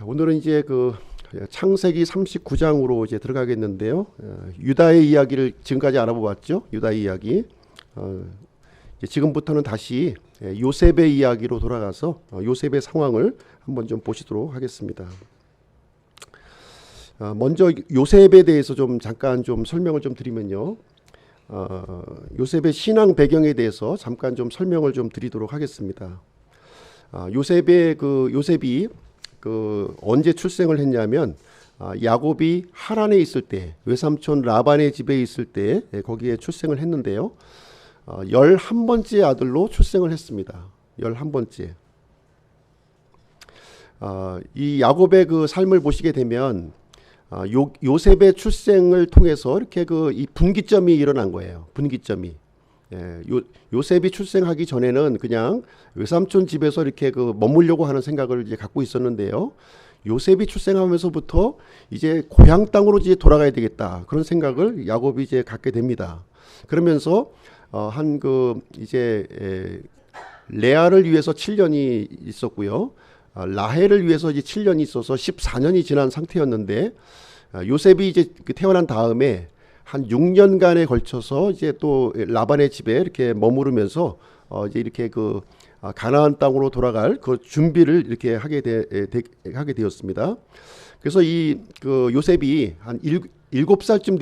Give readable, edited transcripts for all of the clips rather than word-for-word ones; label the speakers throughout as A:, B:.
A: 오늘은 이제 그 창세기 39장으로 이제 들어가겠는데요. 유다의 이야기를 지금까지 알아보았죠. 유다의 이야기. 이제 지금부터는 다시 요셉의 이야기로 돌아가서 요셉의 상황을 한번 좀 보시도록 하겠습니다. 먼저 요셉에 대해서 좀 잠깐 좀 설명을 좀 드리면요. 요셉의 신앙 배경에 대해서 잠깐 좀 설명을 좀 드리도록 하겠습니다. 요셉이 언제 출생을 했냐면 야곱이 하란에 있을 때, 외삼촌 라반의 집에 있을 때 거기에 출생을 했는데요. 11번째 아들로 출생을 했습니다. 11번째. 이 야곱의 그 삶을 보시게 되면 요셉의 출생을 통해서 이렇게 이 분기점이 일어난 거예요. 분기점이. 요셉이 출생하기 전에는 그냥 외삼촌 집에서 이렇게 머물려고 하는 생각을 이제 갖고 있었는데요. 요셉이 출생하면서부터 이제 고향 땅으로 이제 돌아가야 되겠다, 그런 생각을 야곱이 이제 갖게 됩니다. 그러면서 레아를 위해서 7년이 있었고요. 라헬을 위해서 이제 7년이 있어서 14년이 지난 상태였는데, 요셉이 이제 태어난 다음에 한 6년간에 걸쳐서 이제 또 라반의 집에 이렇게 머무르면서 이제 이렇게 가나안 땅으로 돌아갈 그 준비를 이렇게 하게 되었습니다. 그래서 요셉이 한 7살쯤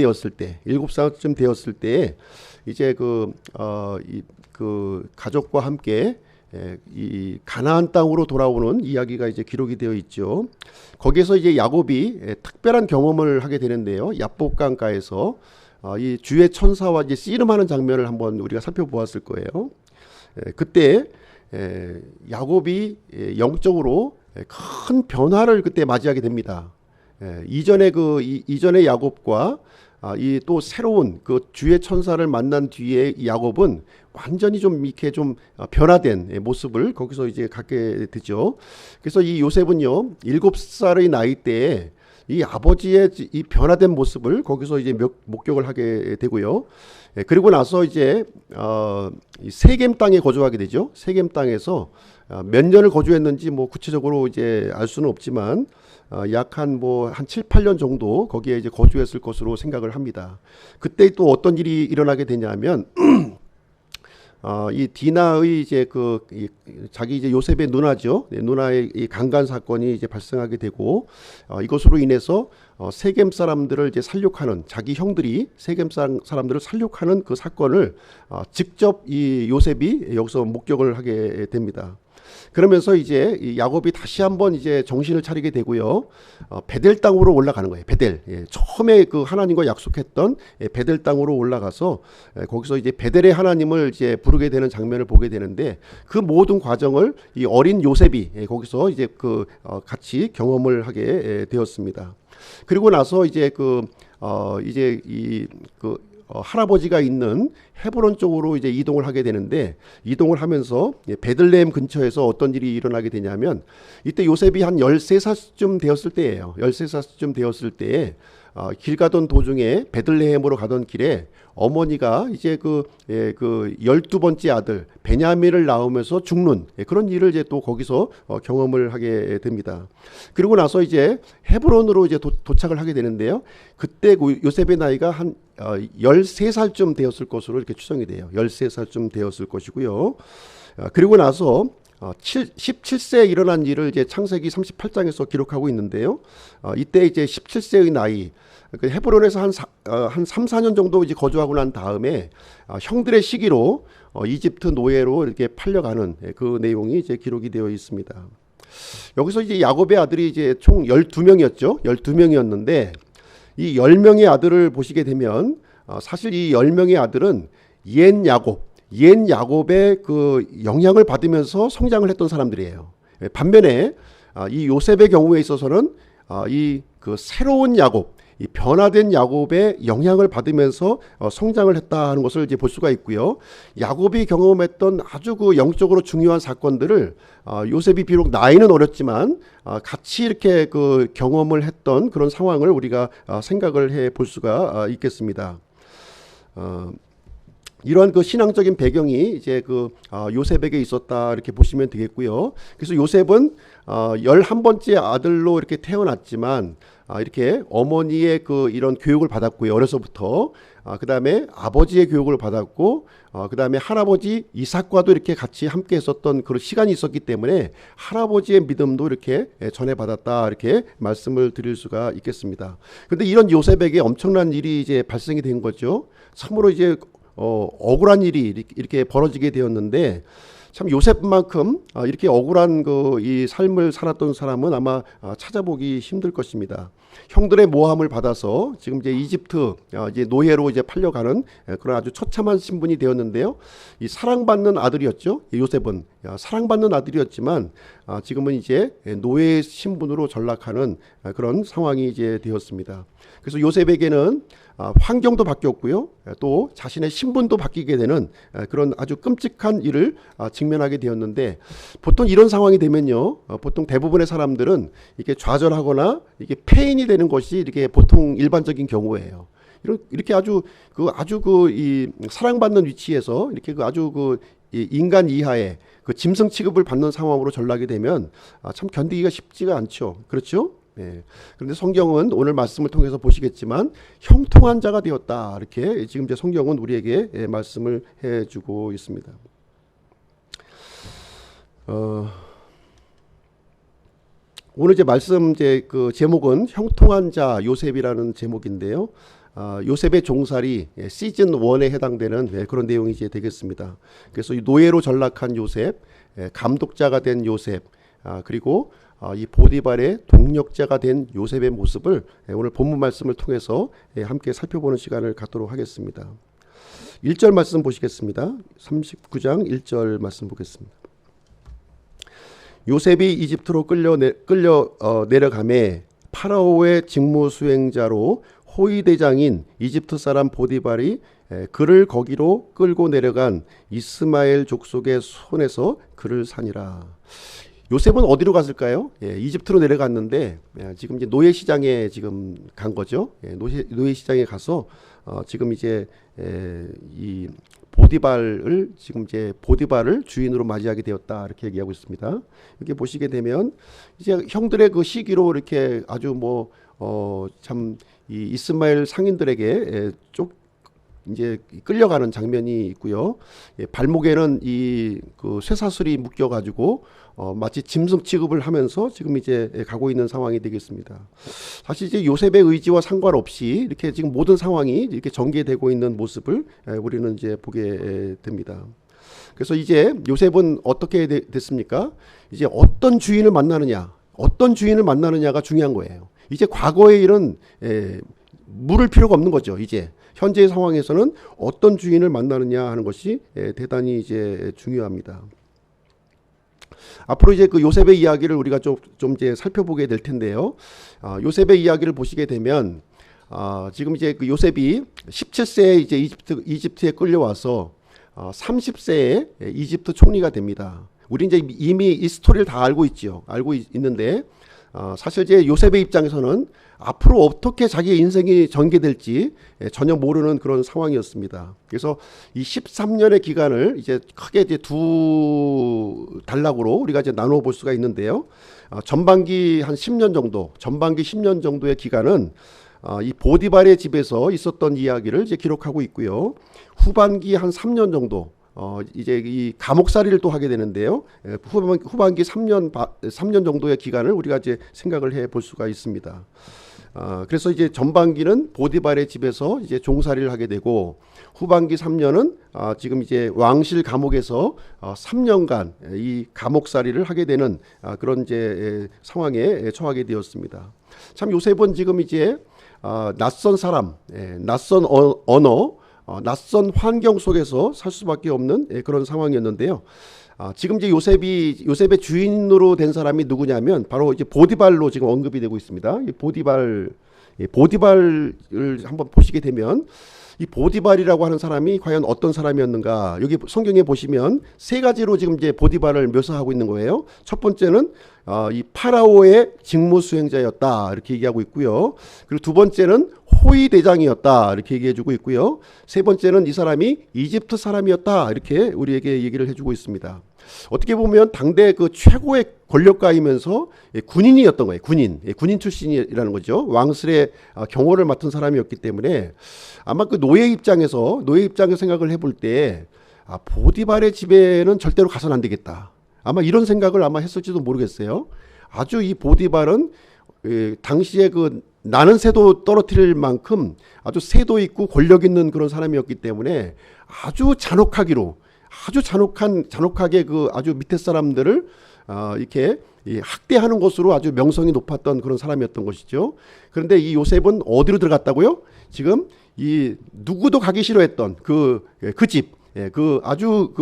A: 되었을 때 이제 가족과 함께 이 가나안 땅으로 돌아오는 이야기가 이제 기록이 되어 있죠. 거기에서 이제 야곱이 특별한 경험을 하게 되는데요. 야복강가에서 이 주의 천사와 이제 씨름하는 장면을 한번 우리가 살펴보았을 거예요. 그때 야곱이 영적으로 큰 변화를 그때 맞이하게 됩니다. 이전의 야곱과 이 또 새로운 그 주의 천사를 만난 뒤에 야곱은 완전히 좀 이렇게 좀 변화된 모습을 거기서 이제 갖게 되죠. 그래서 이 요셉은요, 7살의 나이 때에 이 아버지의 이 변화된 모습을 거기서 이제 목격을 하게 되고요. 그리고 나서 이제 세겜 땅에 거주하게 되죠. 세겜 땅에서 몇 년을 거주했는지 뭐 구체적으로 이제 알 수는 없지만 약 한 7, 8년 정도 거기에 이제 거주했을 것으로 생각을 합니다. 그때 또 어떤 일이 일어나게 되냐면 이 디나의 이제 자기 이제 요셉의 누나죠. 누나의 이 강간 사건이 이제 발생하게 되고, 이것으로 인해서 세겜 사람들을 이제 살육하는, 자기 형들이 세겜 사람들을 살육하는 그 사건을 직접 이 요셉이 여기서 목격을 하게 됩니다. 그러면서 이제 이 야곱이 다시 한번 이제 정신을 차리게 되고요. 베델 땅으로 올라가는 거예요. 베델. 처음에 하나님과 약속했던 베델 땅으로 올라가서 거기서 이제 베델의 하나님을 이제 부르게 되는 장면을 보게 되는데, 그 모든 과정을 이 어린 요셉이 거기서 이제 같이 경험을 하게 되었습니다. 그리고 나서 이제 할아버지가 있는 헤브론 쪽으로 이제 이동을 하게 되는데, 이동을 하면서 베들레헴 근처에서 어떤 일이 일어나게 되냐면, 이때 요셉이 한 13살쯤 되었을 때예요. 13살쯤 되었을 때에 길 가던 도중에 베들레헴으로 가던 길에 어머니가 이제 12번째 아들 베냐민을 낳으면서 죽는 그런 일을 이제 또 거기서 경험을 하게 됩니다. 그리고 나서 이제 헤브론으로 이제 도착을 하게 되는데요. 그때 요셉의 나이가 한 13살쯤 되었을 것으로 이렇게 추정이 돼요. 13살쯤 되었을 것이고요. 그리고 나서 17세에 일어난 일을 이제 창세기 38장에서 기록하고 있는데요. 이때 이제 17세의 나이, 헤브론에서 한 3, 4년 정도 이제 거주하고 난 다음에 형들의 시기로 이집트 노예로 이렇게 팔려가는 그 내용이 이제 기록이 되어 있습니다. 여기서 이제 야곱의 아들이 이제 총 12명이었죠. 12명이었는데 이 10명의 아들을 보시게 되면 사실 이 10명의 아들은 옛 야곱의 그 영향을 받으면서 성장을 했던 사람들이에요. 반면에 이 요셉의 경우에 있어서는 이 새로운 야곱, 이 변화된 야곱의 영향을 받으면서 성장을 했다는 것을 이제 볼 수가 있고요. 야곱이 경험했던 아주 영적으로 중요한 사건들을 요셉이 비록 나이는 어렸지만 같이 이렇게 경험을 했던 그런 상황을 우리가 생각을 해 볼 수가 있겠습니다. 이러한 그 신앙적인 배경이 이제 요셉에게 있었다 이렇게 보시면 되겠고요. 그래서 요셉은 11번째 아들로 이렇게 태어났지만 이렇게 어머니의 이런 교육을 받았고요. 어려서부터. 그다음에 아버지의 교육을 받았고 그다음에 할아버지 이삭과도 이렇게 같이 함께 했었던 그런 시간이 있었기 때문에 할아버지의 믿음도 이렇게 전해받았다 이렇게 말씀을 드릴 수가 있겠습니다. 그런데 이런 요셉에게 엄청난 일이 이제 발생이 된 거죠. 참으로 이제 억울한 일이 이렇게 벌어지게 되었는데 참 요셉만큼 이렇게 억울한 이 삶을 살았던 사람은 아마 찾아보기 힘들 것입니다. 형들의 모함을 받아서 지금 이제 이집트 이제 노예로 이제 팔려가는 그런 아주 처참한 신분이 되었는데요. 이 사랑받는 아들이었죠. 요셉은 사랑받는 아들이었지만 지금은 이제 노예 신분으로 전락하는 그런 상황이 이제 되었습니다. 그래서 요셉에게는 환경도 바뀌었고요. 또 자신의 신분도 바뀌게 되는 그런 아주 끔찍한 일을 직면하게 되었는데 보통 이런 상황이 되면요. 보통 대부분의 사람들은 이렇게 좌절하거나 이게 패인이 되는 것이 이렇게 보통 일반적인 경우예요. 이렇게 이 사랑받는 위치에서 이렇게 이 인간 이하의 짐승 취급을 받는 상황으로 전락이 되면 참 견디기가 쉽지가 않죠. 그렇죠? 네. 그런데 성경은 오늘 말씀을 통해서 보시겠지만 형통한 자가 되었다 이렇게 지금 이제 성경은 우리에게 말씀을 해주고 있습니다. 오늘 이제 말씀 제목은 형통한 자 요셉이라는 제목인데요. 요셉의 종살이 시즌 1에 해당되는 그런 내용이 이제 되겠습니다. 그래서 이 노예로 전락한 요셉, 감독자가 된 요셉, 그리고 이 보디발의 동력자가 된 요셉의 모습을 오늘 본문 말씀을 통해서 함께 살펴보는 시간을 갖도록 하겠습니다. 1절 말씀 보시겠습니다. 39장 1절 말씀 보겠습니다. 요셉이 이집트로 끌려 내려가매 파라오의 직무 수행자로 호위대장인 이집트 사람 보디발이 그를 거기로 끌고 내려간 이스마엘 족속의 손에서 그를 사니라. 요셉은 어디로 갔을까요? 이집트로 내려갔는데 지금 이제 노예 시장에 지금 간 거죠. 노예 시장에 가서 지금 이제 이 보디발을 주인으로 맞이하게 되었다 이렇게 얘기하고 있습니다. 이렇게 보시게 되면 이제 형들의 그 시기로 이렇게 아주 참 이 이스마엘 상인들에게 이제 끌려가는 장면이 있고요. 발목에는 쇠사슬이 묶여가지고 마치 짐승 취급을 하면서 지금 이제 가고 있는 상황이 되겠습니다. 사실 이제 요셉의 의지와 상관없이 이렇게 지금 모든 상황이 이렇게 전개되고 있는 모습을 우리는 이제 보게 됩니다. 그래서 이제 요셉은 어떻게 됐습니까? 이제 어떤 주인을 만나느냐가 중요한 거예요. 이제 과거의 일은 물을 필요가 없는 거죠. 이제 현재의 상황에서는 어떤 주인을 만나느냐 하는 것이 대단히 이제 중요합니다. 앞으로 이제 요셉의 이야기를 우리가 좀 이제 살펴보게 될 텐데요. 요셉의 이야기를 보시게 되면 지금 이제 요셉이 17세에 이제 이집트에 끌려와서 30세에 이집트 총리가 됩니다. 우리 이제 이미 이 스토리를 다 알고 있는데 사실 이제 요셉의 입장에서는 앞으로 어떻게 자기의 인생이 전개될지 전혀 모르는 그런 상황이었습니다. 그래서 이 13년의 기간을 이제 크게 이제 두 단락으로 우리가 이제 나누어 볼 수가 있는데요. 전반기 한 10년 정도, 전반기 10년 정도의 기간은 이 보디발의 집에서 있었던 이야기를 이제 기록하고 있고요. 후반기 한 3년 정도, 이제 이 감옥살이를 또 하게 되는데요. 후반기 3년 정도의 기간을 우리가 이제 생각을 해 볼 수가 있습니다. 그래서 이제 전반기는 보디발의 집에서 이제 종살이를 하게 되고 후반기 3년은 지금 이제 왕실 감옥에서 3년간 이 감옥살이를 하게 되는 그런 이제 상황에 처하게 되었습니다. 참 요셉은 지금 이제 낯선 사람, 낯선 언어, 낯선 환경 속에서 살 수밖에 없는 그런 상황이었는데요. 지금 이제 요셉의 주인으로 된 사람이 누구냐면 바로 이제 보디발로 지금 언급이 되고 있습니다. 이 보디발을 한번 보시게 되면 이 보디발이라고 하는 사람이 과연 어떤 사람이었는가? 여기 성경에 보시면 세 가지로 지금 이제 보디발을 묘사하고 있는 거예요. 첫 번째는 이 파라오의 직무 수행자였다 이렇게 얘기하고 있고요. 그리고 두 번째는 호위 대장이었다 이렇게 얘기해주고 있고요. 세 번째는 이 사람이 이집트 사람이었다 이렇게 우리에게 얘기를 해주고 있습니다. 어떻게 보면 당대 그 최고의 권력가이면서 군인이었던 거예요. 군인 출신이라는 거죠. 왕실의 경호를 맡은 사람이었기 때문에 아마 그 노예 입장에서 생각을 해볼 때 보디발의 집에는 절대로 가서는 안 되겠다. 아마 이런 생각을 아마 했을지도 모르겠어요. 아주 이 보디발은 당시에 그 나는 새도 떨어뜨릴 만큼 아주 새도 있고 권력 있는 그런 사람이었기 때문에 아주 잔혹하게 그 아주 밑에 사람들을 이렇게 학대하는 것으로 아주 명성이 높았던 그런 사람이었던 것이죠. 그런데 이 요셉은 어디로 들어갔다고요? 지금 이 누구도 가기 싫어했던 그 집, 아주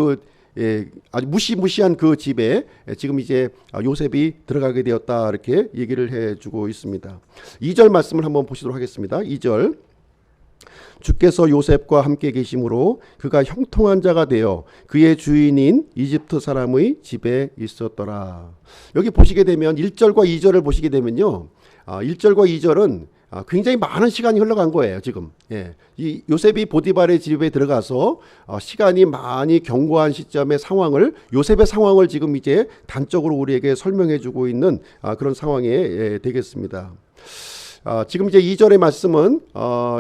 A: 무시무시한 그 집에 지금 이제 요셉이 들어가게 되었다 이렇게 얘기를 해주고 있습니다. 2절 말씀을 한번 보시도록 하겠습니다. 2절. 주께서 요셉과 함께 계심으로 그가 형통한 자가 되어 그의 주인인 이집트 사람의 집에 있었더라. 여기 보시게 되면 1절과 2절을 보시게 되면요. 1절과 2절은 굉장히 많은 시간이 흘러간 거예요, 지금. 이 요셉이 보디발의 집에 들어가서 시간이 많이 경과한 시점의 상황을, 요셉의 상황을 지금 이제 단적으로 우리에게 설명해 주고 있는 그런 상황에 되겠습니다. 지금 이제 2절의 말씀은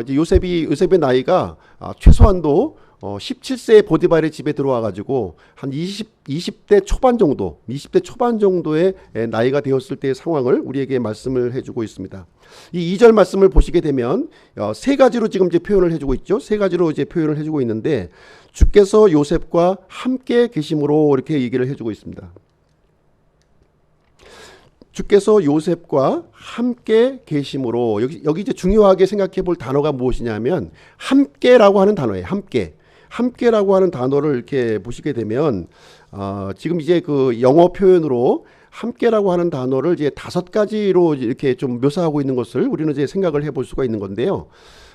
A: 이제 요셉의 나이가 최소한도 17세에 보디발의 집에 들어와 가지고 한 20대 초반 정도의 나이가 되었을 때의 상황을 우리에게 말씀을 해주고 있습니다. 이 2절 말씀을 보시게 되면 세 가지로 지금 이제 표현을 해주고 있죠. 세 가지로 이제 표현을 해주고 있는데 주께서 요셉과 함께 계심으로 이렇게 얘기를 해주고 있습니다. 주께서 요셉과 함께 계심으로 여기 이제 중요하게 생각해 볼 단어가 무엇이냐면 함께라고 하는 단어예요. 함께라고 하는 단어를 이렇게 보시게 되면 지금 이제 그 영어 표현으로 함께라고 하는 단어를 이제 5가지로 이렇게 좀 묘사하고 있는 것을 우리는 이제 생각을 해볼 수가 있는 건데요.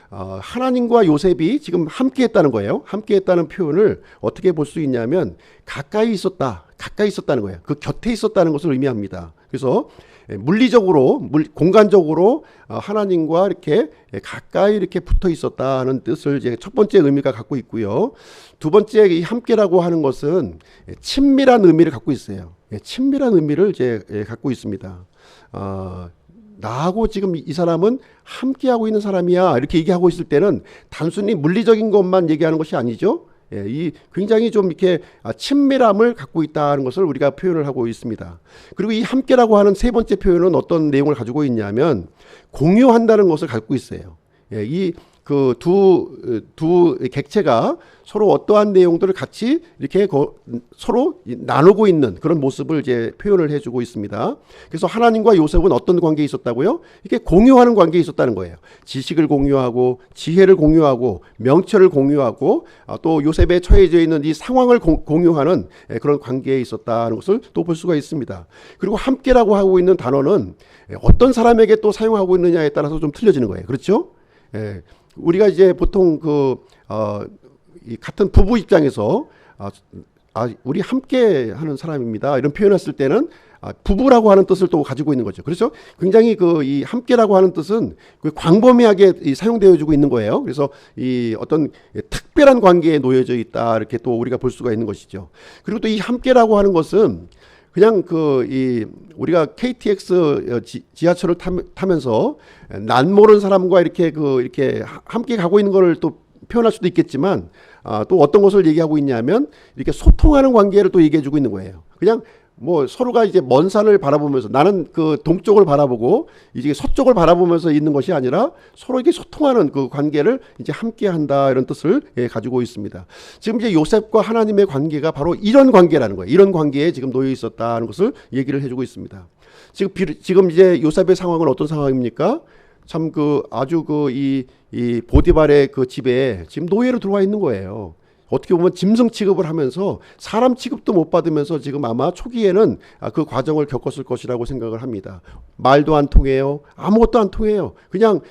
A: 하나님과 요셉이 지금 함께했다는 거예요. 함께했다는 표현을 어떻게 볼 수 있냐면 가까이 있었다는 거예요. 그 곁에 있었다는 것을 의미합니다. 그래서 물리적으로, 공간적으로 하나님과 이렇게 가까이 이렇게 붙어 있었다는 뜻을 이제 첫 번째 의미가 갖고 있고요. 두 번째 이 함께라고 하는 것은 친밀한 의미를 갖고 있어요. 친밀한 의미를 이제 갖고 있습니다. 나하고 지금 이 사람은 함께하고 있는 사람이야 이렇게 얘기하고 있을 때는 단순히 물리적인 것만 얘기하는 것이 아니죠. 이 굉장히 좀 이렇게 친밀함을 갖고 있다는 것을 우리가 표현을 하고 있습니다. 그리고 이 함께라고 하는 세 번째 표현은 어떤 내용을 가지고 있냐면 공유한다는 것을 갖고 있어요. 이 그 두 객체가 서로 어떠한 내용들을 같이 이렇게 서로 나누고 있는 그런 모습을 이제 표현을 해주고 있습니다. 그래서 하나님과 요셉은 어떤 관계에 있었다고요? 이게 공유하는 관계에 있었다는 거예요. 지식을 공유하고 지혜를 공유하고 명철을 공유하고 또 요셉에 처해져 있는 이 상황을 공유하는 그런 관계에 있었다는 것을 또 볼 수가 있습니다. 그리고 함께라고 하고 있는 단어는 어떤 사람에게 또 사용하고 있느냐에 따라서 좀 틀려지는 거예요. 그렇죠? 우리가 이제 보통 이 같은 부부 입장에서 우리 함께 하는 사람입니다 이런 표현했을 때는 부부라고 하는 뜻을 또 가지고 있는 거죠. 그래서 굉장히 이 함께라고 하는 뜻은 광범위하게 사용되어지고 있는 거예요. 그래서 이 어떤 특별한 관계에 놓여져 있다 이렇게 또 우리가 볼 수가 있는 것이죠. 그리고 또 이 함께라고 하는 것은 그냥 우리가 KTX 지하철을 타면서 난 모르는 사람과 이렇게 함께 가고 있는 걸 또 표현할 수도 있겠지만 또 어떤 것을 얘기하고 있냐면 이렇게 소통하는 관계를 또 얘기해주고 있는 거예요. 그냥 뭐 서로가 이제 먼 산을 바라보면서 나는 그 동쪽을 바라보고 이제 서쪽을 바라보면서 있는 것이 아니라 서로 이렇게 소통하는 그 관계를 이제 함께한다 이런 뜻을 가지고 있습니다. 지금 이제 요셉과 하나님의 관계가 바로 이런 관계라는 거예요. 이런 관계에 지금 놓여 있었다는 것을 얘기를 해주고 있습니다. 지금 이제 요셉의 상황은 어떤 상황입니까? 참 아주 이 보디발의 그 집에 지금 노예로 들어와 있는 거예요. 어떻게 보면 짐승 취급을 하면서 사람 취급도 못 받으면서 지금 아마 초기에는 그 과정을 겪었을 것이라고 생각을 합니다. 말도 안 통해요. 아무것도 안 통해요. 그냥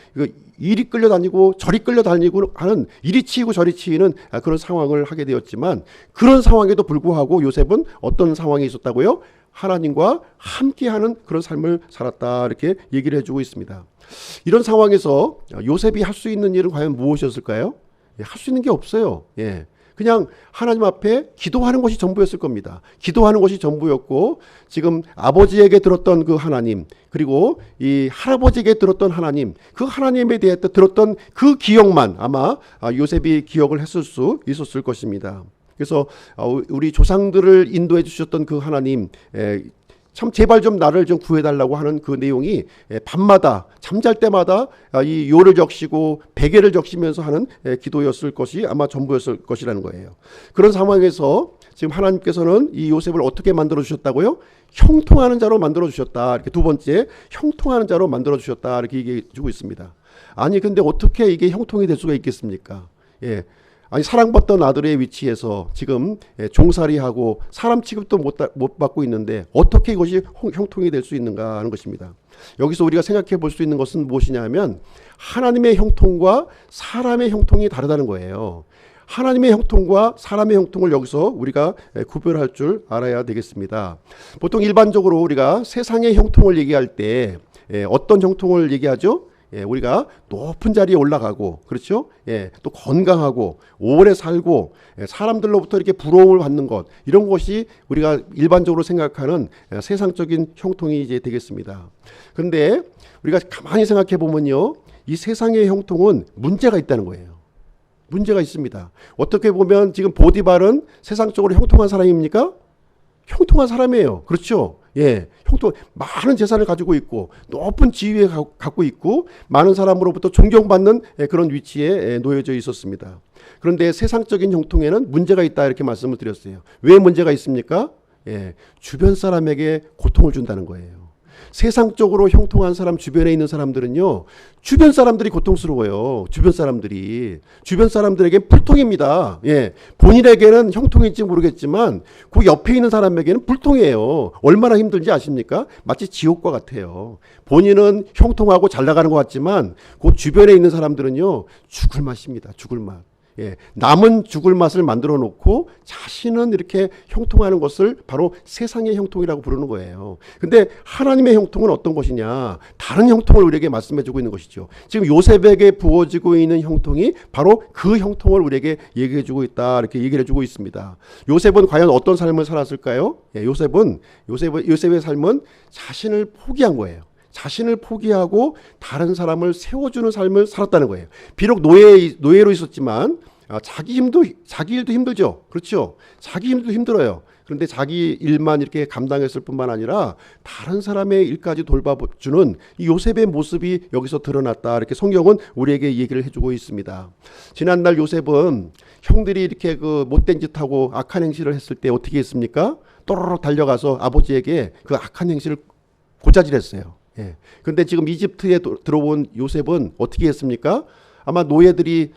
A: 이리 끌려다니고 저리 끌려다니고 하는 이리 치이고 저리 치이는 그런 상황을 하게 되었지만 그런 상황에도 불구하고 요셉은 어떤 상황에 있었다고요? 하나님과 함께하는 그런 삶을 살았다 이렇게 얘기를 해주고 있습니다. 이런 상황에서 요셉이 할 수 있는 일은 과연 무엇이었을까요? 할 수 있는 게 없어요. 그냥 하나님 앞에 기도하는 것이 전부였을 겁니다. 기도하는 것이 전부였고 지금 아버지에게 들었던 그 하나님, 그리고 이 할아버지에게 들었던 하나님, 그 하나님에 대해 들었던 그 기억만 아마 요셉이 기억을 했을 수 있었을 것입니다. 그래서 우리 조상들을 인도해 주셨던 그 하나님, 참 제발 좀 나를 좀 구해달라고 하는 그 내용이 밤마다 잠잘 때마다 이 요를 적시고 베개를 적시면서 하는 기도였을 것이 아마 전부였을 것이라는 거예요. 그런 상황에서 지금 하나님께서는 이 요셉을 어떻게 만들어 주셨다고요? 형통하는 자로 만들어 주셨다. 이렇게 두 번째, 형통하는 자로 만들어 주셨다. 이렇게 얘기해 주고 있습니다. 아니 근데 어떻게 이게 형통이 될 수가 있겠습니까? 아니 사랑받던 아들의 위치에서 지금 종살이하고 사람 취급도 못 받고 있는데 어떻게 이것이 형통이 될 수 있는가 하는 것입니다. 여기서 우리가 생각해 볼 수 있는 것은 무엇이냐면 하나님의 형통과 사람의 형통이 다르다는 거예요. 하나님의 형통과 사람의 형통을 여기서 우리가 구별할 줄 알아야 되겠습니다. 보통 일반적으로 우리가 세상의 형통을 얘기할 때 어떤 형통을 얘기하죠? 우리가 높은 자리에 올라가고, 그렇죠? 또 건강하고, 오래 살고, 사람들로부터 이렇게 부러움을 받는 것, 이런 것이 우리가 일반적으로 생각하는 세상적인 형통이 이제 되겠습니다. 그런데 우리가 가만히 생각해 보면요, 이 세상의 형통은 문제가 있다는 거예요. 문제가 있습니다. 어떻게 보면 지금 보디발은 세상적으로 형통한 사람입니까? 형통한 사람이에요. 그렇죠? 형통, 많은 재산을 가지고 있고 높은 지위에 갖고 있고 많은 사람으로부터 존경받는 그런 위치에 놓여져 있었습니다. 그런데 세상적인 형통에는 문제가 있다 이렇게 말씀을 드렸어요. 왜 문제가 있습니까? 주변 사람에게 고통을 준다는 거예요. 세상적으로 형통한 사람 주변에 있는 사람들은요, 주변 사람들이 고통스러워요. 주변 사람들에게 불통입니다. 본인에게는 형통일지 모르겠지만 그 옆에 있는 사람에게는 불통이에요. 얼마나 힘들지 아십니까? 마치 지옥과 같아요. 본인은 형통하고 잘 나가는 것 같지만 그 주변에 있는 사람들은요, 죽을 맛입니다. 죽을 맛. 남은 죽을 맛을 만들어 놓고 자신은 이렇게 형통하는 것을 바로 세상의 형통이라고 부르는 거예요. 근데 하나님의 형통은 어떤 것이냐? 다른 형통을 우리에게 말씀해 주고 있는 것이죠. 지금 요셉에게 부어지고 있는 형통이 바로 그 형통을 우리에게 얘기해 주고 있다. 이렇게 얘기를 해 주고 있습니다. 요셉은 과연 어떤 삶을 살았을까요? 요셉의 삶은 자신을 포기한 거예요. 자신을 포기하고 다른 사람을 세워주는 삶을 살았다는 거예요. 비록 노예로 있었지만 자기 일도 힘들죠. 그렇죠? 자기 일도 힘들어요. 그런데 자기 일만 이렇게 감당했을 뿐만 아니라 다른 사람의 일까지 돌봐주는 이 요셉의 모습이 여기서 드러났다. 이렇게 성경은 우리에게 얘기를 해주고 있습니다. 지난날 요셉은 형들이 이렇게 그 못된 짓하고 악한 행실을 했을 때 어떻게 했습니까? 또르륵 달려가서 아버지에게 그 악한 행실을 고자질했어요. 근데 지금 이집트에 들어온 요셉은 어떻게 했습니까? 아마 노예들이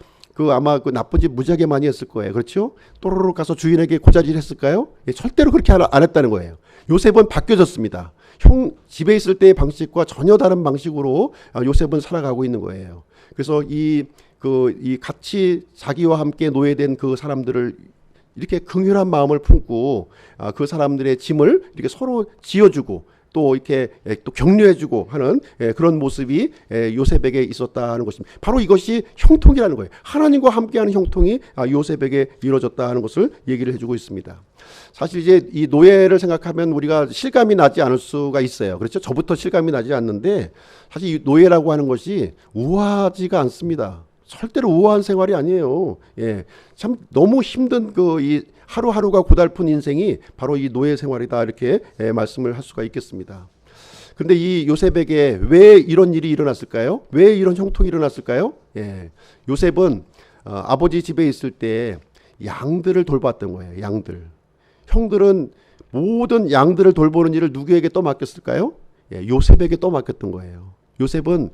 A: 아마 그 나쁜 짓 무지하게 많이 했을 거예요. 그렇죠? 또르륵 가서 주인에게 고자질 했을까요? 절대로 그렇게 안 했다는 거예요. 요셉은 바뀌어졌습니다. 형 집에 있을 때의 방식과 전혀 다른 방식으로 요셉은 살아가고 있는 거예요. 그래서 이 같이 자기와 함께 노예된 그 사람들을 이렇게 긍휼한 마음을 품고 그 사람들의 짐을 이렇게 서로 지어주고 또 이렇게 또 격려해주고 하는 그런 모습이 요셉에게 있었다는 것입니다. 바로 이것이 형통이라는 거예요. 하나님과 함께하는 형통이 요셉에게 이루어졌다 하는 것을 얘기를 해주고 있습니다. 사실 이제 이 노예를 생각하면 우리가 실감이 나지 않을 수가 있어요. 그렇죠? 저부터 실감이 나지 않는데 사실 이 노예라고 하는 것이 우아하지가 않습니다. 절대로 우아한 생활이 아니에요. 참 너무 힘든 이 하루하루가 고달픈 인생이 바로 이 노예 생활이다 이렇게 말씀을 할 수가 있겠습니다. 그런데 이 요셉에게 왜 이런 일이 일어났을까요? 왜 이런 형통이 일어났을까요? 요셉은 아버지 집에 있을 때 양들을 돌봤던 거예요. 양들. 형들은 모든 양들을 돌보는 일을 누구에게 떠맡겼을까요? 요셉에게 떠맡겼던 거예요. 요셉은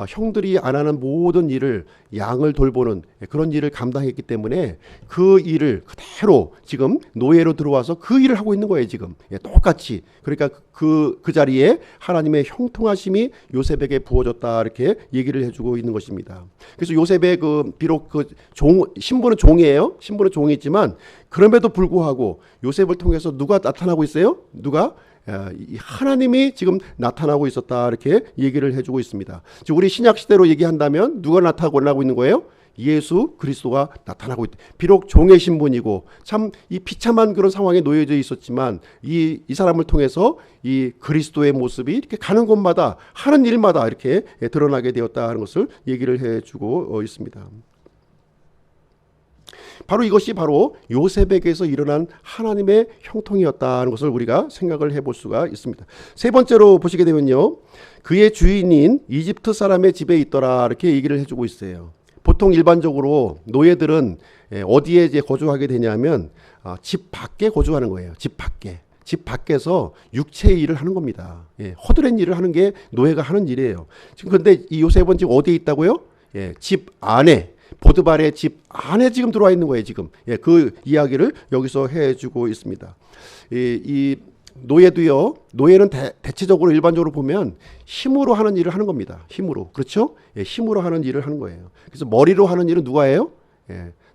A: 형들이 안 하는 모든 일을 양을 돌보는 그런 일을 감당했기 때문에 그 일을 그대로 지금 노예로 들어와서 그 일을 하고 있는 거예요. 지금 똑같이. 그러니까 그 자리에 하나님의 형통하심이 요셉에게 부어졌다 이렇게 얘기를 해주고 있는 것입니다. 그래서 요셉의 비록 신분은 종이에요. 신분은 종이지만 그럼에도 불구하고 요셉을 통해서 누가 나타나고 있어요? 누가? 이 하나님이 지금 나타나고 있었다 이렇게 얘기를 해주고 있습니다. 지금 우리 신약 시대로 얘기한다면 누가 나타나고 있는 거예요? 예수 그리스도가 나타나고 있다. 비록 종의 신분이고 참 이 비참한 그런 상황에 놓여져 있었지만 이 사람을 통해서 이 그리스도의 모습이 이렇게 가는 곳마다 하는 일마다 이렇게 드러나게 되었다 하는 것을 얘기를 해주고 있습니다. 바로 이것이 바로 요셉에게서 일어난 하나님의 형통이었다는 것을 우리가 생각을 해볼 수가 있습니다. 세 번째로 보시게 되면요, 그의 주인인 이집트 사람의 집에 있더라 이렇게 얘기를 해주고 있어요. 보통 일반적으로 노예들은 어디에 이제 거주하게 되냐면 집 밖에 거주하는 거예요. 집 밖에. 집 밖에서 육체의 일을 하는 겁니다. 허드렛 일을 하는 게 노예가 하는 일이에요. 지금 근데 이 요셉은 지금 어디에 있다고요? 집 안에, 보드발의 집 안에 지금 들어와 있는 거예요. 지금 그 이야기를 여기서 해주고 있습니다. 이 노예도요. 노예는 대체적으로 일반적으로 보면 힘으로 하는 일을 하는 겁니다. 힘으로. 그렇죠? 힘으로 하는 일을 하는 거예요. 그래서 머리로 하는 일은 누가 해요?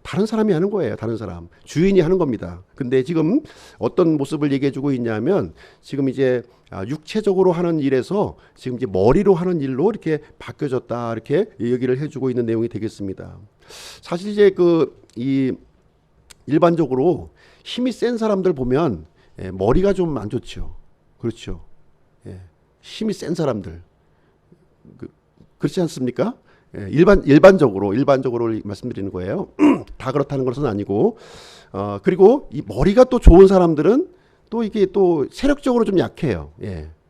A: 다른 사람이 하는 거예요. 다른 사람. 주인이 하는 겁니다. 근데 지금 어떤 모습을 얘기해 주고 있냐면 지금 이제 육체적으로 하는 일에서 지금 이제 머리로 하는 일로 이렇게 바뀌어졌다. 이렇게 얘기를 해 주고 있는 내용이 되겠습니다. 사실 이제 이 일반적으로 힘이 센 사람들 보면 머리가 좀 안 좋죠. 그렇죠. 힘이 센 사람들. 그렇지 않습니까? 일반적으로 말씀드리는 거예요. 다 그렇다는 것은 아니고, 그리고 이 머리가 또 좋은 사람들은 또 이게 또 세력적으로 좀 약해요.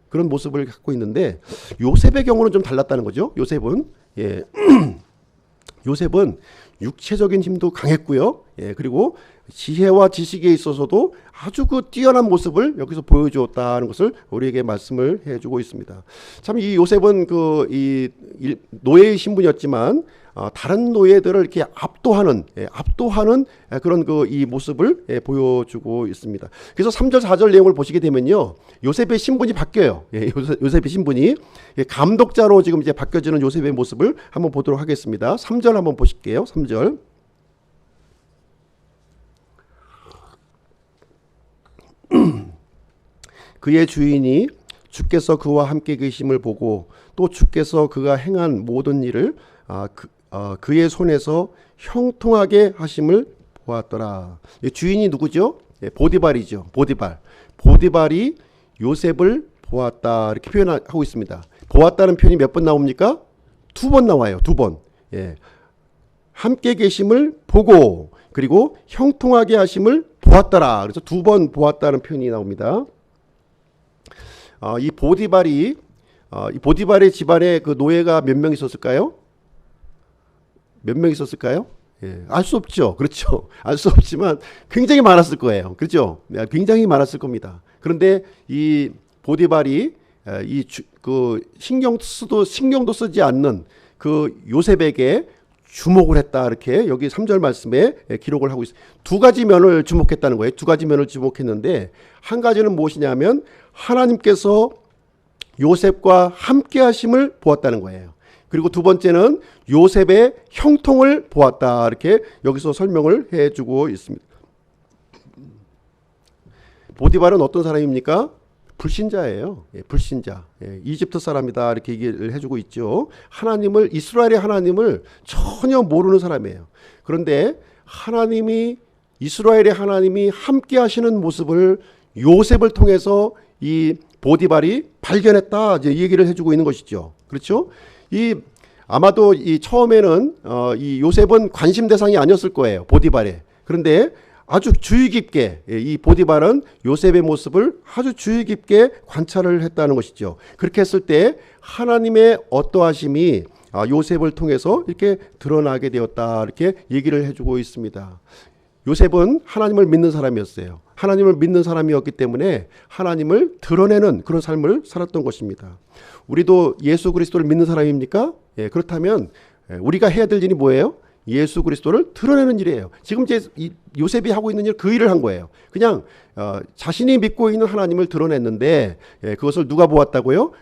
A: 그런 모습을 갖고 있는데 요셉의 경우는 좀 달랐다는 거죠. 요셉은 육체적인 힘도 강했고요. 그리고 지혜와 지식에 있어서도 아주 그 뛰어난 모습을 여기서 보여주었다는 것을 우리에게 말씀을 해주고 있습니다. 참 이 요셉은 이 노예의 신분이었지만 다른 노예들을 이렇게 압도하는 그런 이 모습을 보여주고 있습니다. 그래서 3절 4절 내용을 보시게 되면요, 요셉의 신분이 바뀌어요. 요셉의 신분이 감독자로 지금 이제 바뀌어지는 요셉의 모습을 한번 보도록 하겠습니다. 3절 한번 보실게요. 3절. 그의 주인이 주께서 그와 함께 계심을 보고 또 주께서 그가 행한 모든 일을 그의 손에서 형통하게 하심을 보았더라. 주인이 누구죠? 보디발이죠. 보디발이 요셉을 보았다 이렇게 표현하고 있습니다. 보았다는 표현이 몇 번 나옵니까? 2번 나와요. 2번. 함께 계심을 보고 그리고 형통하게 하심을 보았더라. 그래서 2번 보았다는 표현이 나옵니다. 이 보디발의 집안에 그 노예가 몇 명 있었을까요? 몇 명 있었을까요? 알 수 없죠. 그렇죠. 알 수 없지만 굉장히 많았을 거예요. 그렇죠? 굉장히 많았을 겁니다. 그런데 이 보디발이 신경도 쓰지 않는 그 요셉에게 주목을 했다. 이렇게 여기 3절 말씀에 기록을 하고 있어요. 2가지 면을 주목했다는 거예요. 2가지 면을 주목했는데 한 가지는 무엇이냐면 하나님께서 요셉과 함께 하심을 보았다는 거예요. 그리고 두 번째는 요셉의 형통을 보았다. 이렇게 여기서 설명을 해주고 있습니다. 보디발은 어떤 사람입니까? 불신자예요. 불신자. 이집트 사람이다. 이렇게 얘기를 해주고 있죠. 이스라엘의 하나님을 전혀 모르는 사람이에요. 그런데 이스라엘의 하나님이 함께 하시는 모습을 요셉을 통해서 이 보디발이 발견했다. 이제 얘기를 해주고 있는 것이죠. 그렇죠? 아마도 처음에는 이 요셉은 관심 대상이 아니었을 거예요. 보디발에. 그런데 아주 주의 깊게 이 보디발은 요셉의 모습을 아주 주의 깊게 관찰을 했다는 것이죠. 그렇게 했을 때 하나님의 어떠하심이 요셉을 통해서 이렇게 드러나게 되었다. 이렇게 얘기를 해주고 있습니다. 요셉은 하나님을 믿는 사람이었어요. 하나님을 믿는 사람이었기 때문에 하나님을 드러내는 그런 삶을 살았던 것입니다. 우리도 예수 그리스도를 믿는 사람입니까? 그렇다면 우리가 해야 될 일이 뭐예요? 예수 그리스도를 드러내는 일이에요. 지금 요셉이 하고 있는 일, 그 일을 한 거예요. 그냥 자신이 믿고 있는 하나님을 드러냈는데 그것을 누가 보았다고요?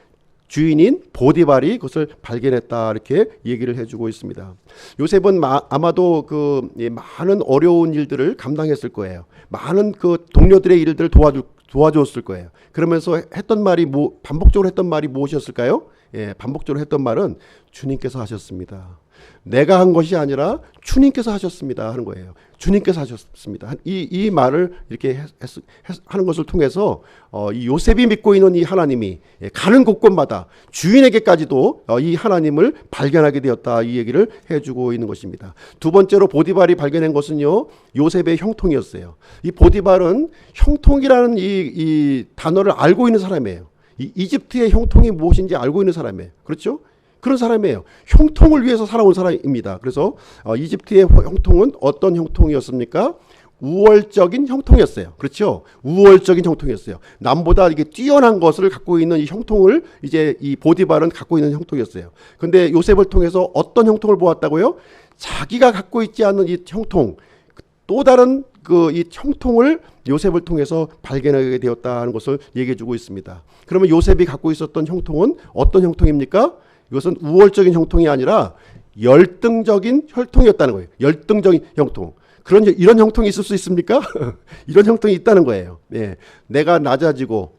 A: 주인인 보디발이 그것을 발견했다. 이렇게 얘기를 해주고 있습니다. 요셉은 아마도 많은 어려운 일들을 감당했을 거예요. 많은 그 동료들의 일들을 도와줬을 거예요. 그러면서 했던 말이 반복적으로 했던 말이 무엇이었을까요? 예, 반복적으로 했던 말은 주님께서 하셨습니다. 내가 한 것이 아니라 주님께서 하셨습니다 하는 거예요. 주님께서 하셨습니다. 이 말을 이렇게 하는 것을 통해서 이 요셉이 믿고 있는 이 하나님이 가는 곳곳마다 주인에게까지도 이 하나님을 발견하게 되었다, 이 얘기를 해주고 있는 것입니다. 두 번째로 보디발이 발견한 것은요, 요셉의 형통이었어요. 이 보디발은 형통이라는 이 단어를 알고 있는 사람이에요. 이 이집트의 형통이 무엇인지 알고 있는 사람이에요. 그렇죠? 그런 사람이에요. 형통을 위해서 살아온 사람입니다. 그래서 이집트의 형통은 어떤 형통이었습니까? 우월적인 형통이었어요. 그렇죠? 우월적인 형통이었어요. 남보다 이게 뛰어난 것을 갖고 있는 이 형통을 이제 이 보디발은 갖고 있는 형통이었어요. 근데 요셉을 통해서 어떤 형통을 보았다고요? 자기가 갖고 있지 않는 이 형통, 또 다른 이 형통을 요셉을 통해서 발견하게 되었다는 것을 얘기해 주고 있습니다. 그러면 요셉이 갖고 있었던 형통은 어떤 형통입니까? 이것은 우월적인 형통이 아니라 열등적인 혈통이었다는 거예요. 열등적인 형통. 이런 형통이 있을 수 있습니까? 이런 형통이 있다는 거예요. 예. 내가 낮아지고,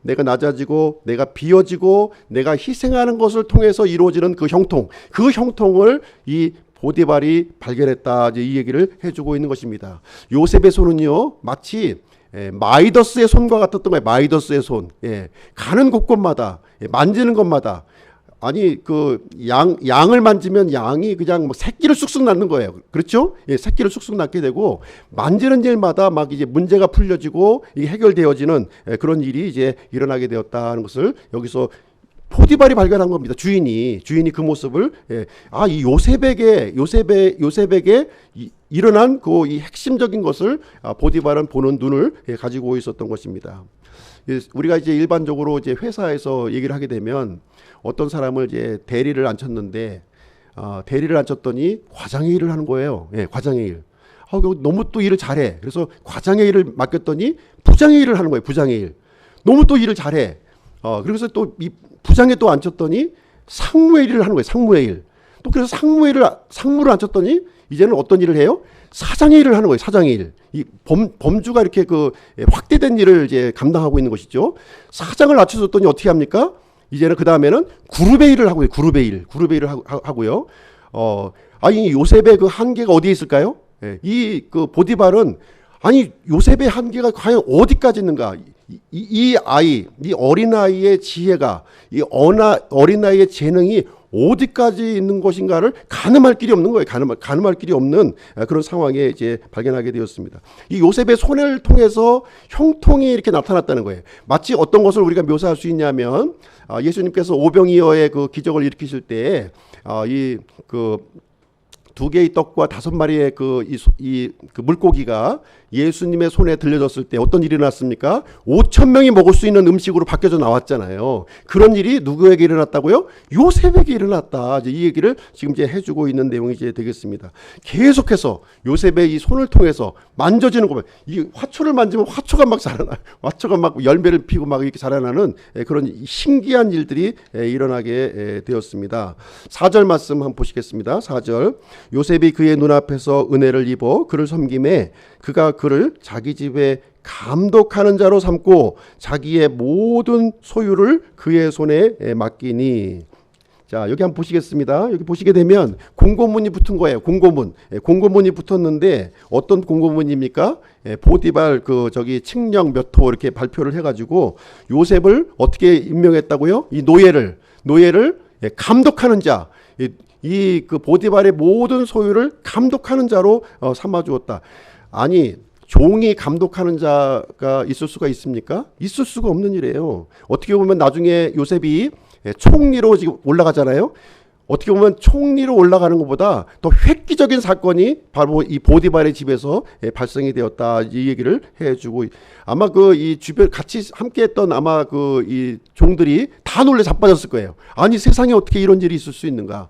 A: 내가 비워지고, 내가 희생하는 것을 통해서 이루어지는 그 형통을 이 보디발이 발견했다, 이 얘기를 해주고 있는 것입니다. 요셉의 손은요, 마치 마이더스의 손과 같았던 거예요. 마이더스의 손. 예. 가는 곳곳마다, 만지는 것마다, 아니 양을 만지면 양이 그냥 새끼를 쑥쑥 낳는 거예요. 그렇죠? 예, 새끼를 쑥쑥 낳게 되고, 만지는 일마다 막 이제 문제가 풀려지고 이게 해결되어지는 그런 일이 이제 일어나게 되었다는 것을 여기서 포디발이 발견한 겁니다. 주인이 그 모습을, 이 요셉에게 일어난 이 핵심적인 것을 포디발은 보는 눈을 가지고 있었던 것입니다. 우리가 이제 일반적으로 이제 회사에서 얘기를 하게 되면 어떤 사람을 이제 대리를 앉혔는데, 대리를 앉혔더니 과장의 일을 하는 거예요. 예, 과장의 일. 너무 또 일을 잘해. 그래서 과장의 일을 맡겼더니 부장의 일을 하는 거예요. 부장의 일. 너무 또 일을 잘해. 그래서 또 이 부장에 또 앉혔더니 상무의 일을 하는 거예요. 상무의 일. 또 그래서 상무를 앉혔더니 이제는 어떤 일을 해요? 사장의 일을 하는 거예요. 사장의 일. 이 범주가 이렇게 확대된 일을 이제 감당하고 있는 것이죠. 사장을 낮춰줬더니 어떻게 합니까? 이제는 그 다음에는 그룹의 일을 하고요. 그룹의 일을 하고요. 이 요셉의 그 한계가 어디에 있을까요? 예, 이 보디발은, 아니 요셉의 한계가 과연 어디까지 있는가? 이 어린아이의 지혜가, 이 어린아이의 재능이 어디까지 있는 것인가를 가늠할 길이 없는 거예요. 가늠할 길이 없는 그런 상황에 이제 발견하게 되었습니다. 이 요셉의 손을 통해서 형통이 이렇게 나타났다는 거예요. 마치 어떤 것을 우리가 묘사할 수 있냐면, 예수님께서 오병이어의 그 기적을 일으키실 때, 두 개의 떡과 5마리의 그 물고기가 예수님의 손에 들려졌을 때 어떤 일이 일어났습니까? 5,000명이 먹을 수 있는 음식으로 바뀌어져 나왔잖아요. 그런 일이 누구에게 일어났다고요? 요셉에게 일어났다. 이제 이 얘기를 지금 이제 해주고 있는 내용이 이제 되겠습니다. 계속해서 요셉의 이 손을 통해서 만져지는 거면, 이 화초를 만지면 화초가 막 자라나, 화초가 막 열매를 피고 막 이렇게 자라나는 그런 신기한 일들이 일어나게 되었습니다. 4절 말씀 한번 보시겠습니다. 4절. 요셉이 그의 눈앞에서 은혜를 입어 그를 섬김에 그가 그를 자기 집에 감독하는 자로 삼고 자기의 모든 소유를 그의 손에 맡기니. 자, 여기 한번 보시겠습니다. 여기 보시게 되면 공고문이 붙은 거예요. 공고문이 붙었는데 어떤 공고문입니까? 보디발 칙령 몇 호 이렇게 발표를 해가지고 요셉을 어떻게 임명했다고요? 이 노예를 감독하는 자, 이 보디발의 모든 소유를 감독하는 자로 삼아주었다. 아니, 종이 감독하는 자가 있을 수가 있습니까? 있을 수가 없는 일이에요. 어떻게 보면 나중에 요셉이 총리로 지금 올라가잖아요. 어떻게 보면 총리로 올라가는 것보다 더 획기적인 사건이 바로 이 보디발의 집에서 발생이 되었다, 이 얘기를 해주고, 아마 이 주변 같이 함께했던 아마 이 종들이 다 놀래 자빠졌을 거예요. 아니, 세상에 어떻게 이런 일이 있을 수 있는가?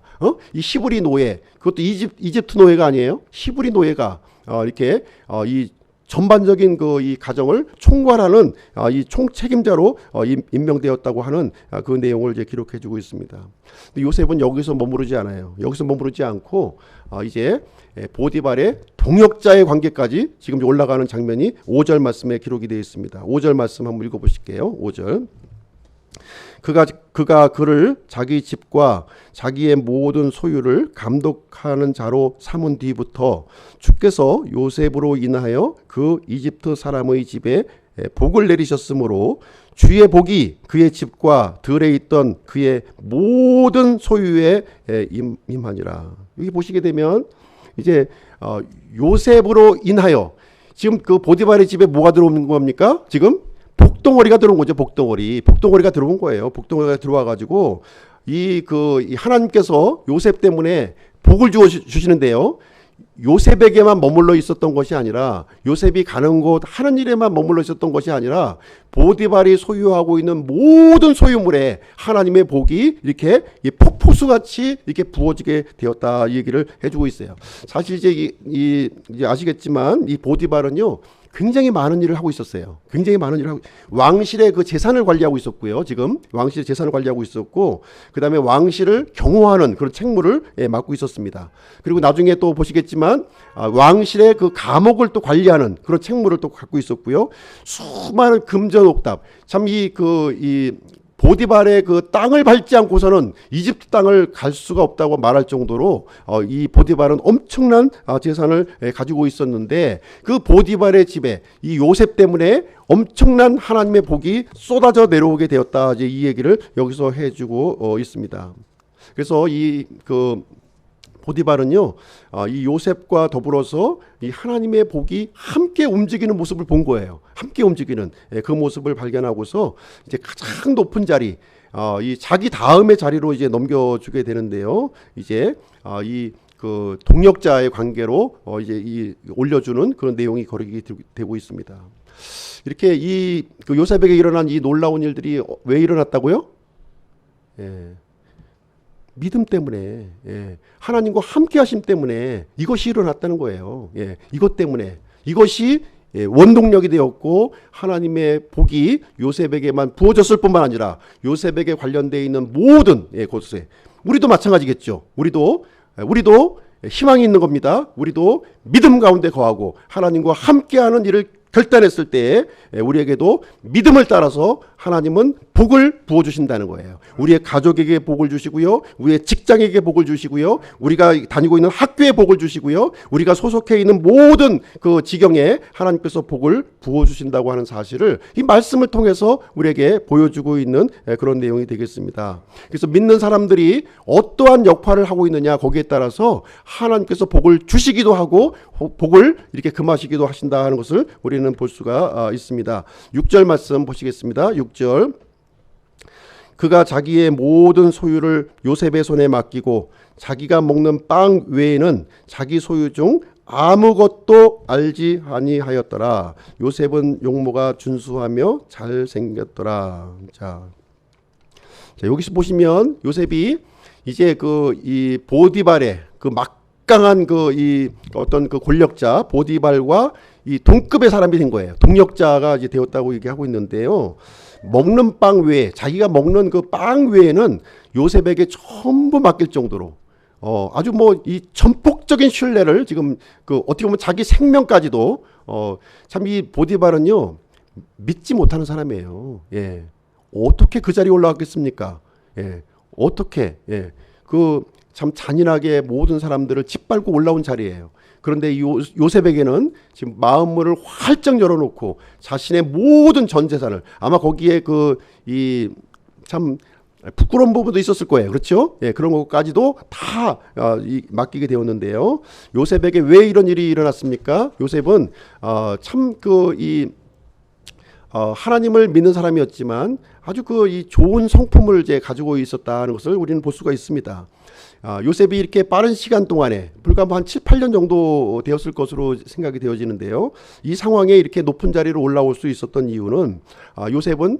A: 이 히브리 노예, 그것도 이집트 노예가 아니에요. 히브리 노예가 이렇게 이 전반적인 그 이 가정을 총괄하는 이 총책임자로 임명되었다고 하는 그 내용을 이제 기록해주고 있습니다. 근데 요셉은 여기서 머무르지 않아요. 여기서 머무르지 않고 이제 보디발의 동역자의 관계까지 지금 올라가는 장면이 5절 말씀에 기록이 되어 있습니다. 5절 말씀 한번 읽어보실게요. 5절. 그가 그를 자기 집과 자기의 모든 소유를 감독하는 자로 삼은 뒤부터 주께서 요셉으로 인하여 그 이집트 사람의 집에 복을 내리셨으므로 주의 복이 그의 집과 들에 있던 그의 모든 소유에 임하니라. 여기 보시게 되면 이제 요셉으로 인하여 지금 그 보디발의 집에 뭐가 들어오는 겁니까? 지금 복덩어리가 들어온 거죠. 복덩어리가 들어온 거예요. 복덩어리가 들어와 가지고 이 하나님께서 요셉 때문에 복을 주시는데요. 요셉에게만 머물러 있었던 것이 아니라, 요셉이 가는 곳 하는 일에만 머물러 있었던 것이 아니라 보디발이 소유하고 있는 모든 소유물에 하나님의 복이 이렇게 폭포수같이 이렇게 부어지게 되었다, 이 얘기를 해주고 있어요. 사실 이제 이제 아시겠지만 이 보디발은요 굉장히 많은 일을 하고 있었어요. 굉장히 많은 일을 하고, 왕실의 그 재산을 관리하고 있었고요. 지금 왕실의 재산을 관리하고 있었고, 그 다음에 왕실을 경호하는 그런 책무를 맡고 있었습니다. 그리고 나중에 또 보시겠지만 왕실의 그 감옥을 또 관리하는 그런 책무를 또 갖고 있었고요. 수많은 금전옥답, 참 이 보디발의 그 땅을 밟지 않고서는 이집트 땅을 갈 수가 없다고 말할 정도로 이 보디발은 엄청난 재산을 가지고 있었는데, 그 보디발의 집에 이 요셉 때문에 엄청난 하나님의 복이 쏟아져 내려오게 되었다, 이제 이 얘기를 여기서 해주고 있습니다. 그래서 보디발은요, 이 요셉과 더불어서 이 하나님의 복이 함께 움직이는 모습을 본 거예요. 함께 움직이는 그 모습을 발견하고서 이제 가장 높은 자리, 이 자기 다음의 자리로 이제 넘겨주게 되는데요. 이제 이 동역자의 관계로 이제 올려주는 그런 내용이 거기 되고 있습니다. 이렇게 요셉에게 일어난 이 놀라운 일들이 왜 일어났다고요? 믿음 때문에, 하나님과 함께 하심 때문에 이것이 일어났다는 거예요. 이것 때문에, 이것이 원동력이 되었고, 하나님의 복이 요셉에게만 부어졌을 뿐만 아니라 요셉에게 관련되어 있는 모든 곳에, 우리도 마찬가지겠죠. 우리도 희망이 있는 겁니다. 우리도 믿음 가운데 거하고 하나님과 함께하는 일을 결단했을 때에 우리에게도 믿음을 따라서 하나님은 복을 부어주신다는 거예요. 우리의 가족에게 복을 주시고요, 우리의 직장에게 복을 주시고요, 우리가 다니고 있는 학교에 복을 주시고요, 우리가 소속해 있는 모든 그 지경에 하나님께서 복을 부어주신다고 하는 사실을 이 말씀을 통해서 우리에게 보여주고 있는 그런 내용이 되겠습니다. 그래서 믿는 사람들이 어떠한 역할을 하고 있느냐, 거기에 따라서 하나님께서 복을 주시기도 하고 복을 이렇게 금하시기도 하신다 하는 것을 우리는 볼 수가 있습니다. 6절 말씀 보시겠습니다. 6절. 그가 자기의 모든 소유를 요셉의 손에 맡기고 자기가 먹는 빵 외에는 자기 소유 중 아무것도 알지 아니하였더라. 요셉은 용모가 준수하며 잘생겼더라. 자, 여기서 보시면 요셉이 이제 이 보디발의 그 막강한 어떤 그 권력자 보디발과 이 동급의 사람이 된 거예요. 동력자가 이제 되었다고 얘기하고 있는데요. 먹는 빵 외에, 자기가 먹는 그 빵 외에는 요셉에게 전부 맡길 정도로 아주 이 전폭적인 신뢰를 지금 어떻게 보면 자기 생명까지도 참 이 보디발은요 믿지 못하는 사람이에요. 어떻게 그 자리에 올라갔겠습니까? 어떻게 참 잔인하게 모든 사람들을 짓밟고 올라온 자리예요. 그런데 요셉에게는 지금 마음문을 활짝 열어놓고 자신의 모든 전 재산을, 아마 거기에 참 부끄러운 부분도 있었을 거예요. 그렇죠? 그런 것까지도 다 맡기게 되었는데요. 요셉에게 왜 이런 일이 일어났습니까? 요셉은 참 하나님을 믿는 사람이었지만 아주 이 좋은 성품을 이제 가지고 있었다는 것을 우리는 볼 수가 있습니다. 요셉이 이렇게 빠른 시간 동안에 불과 한 7, 8년 정도 되었을 것으로 생각이 되어지는데요. 이 상황에 이렇게 높은 자리로 올라올 수 있었던 이유는 요셉은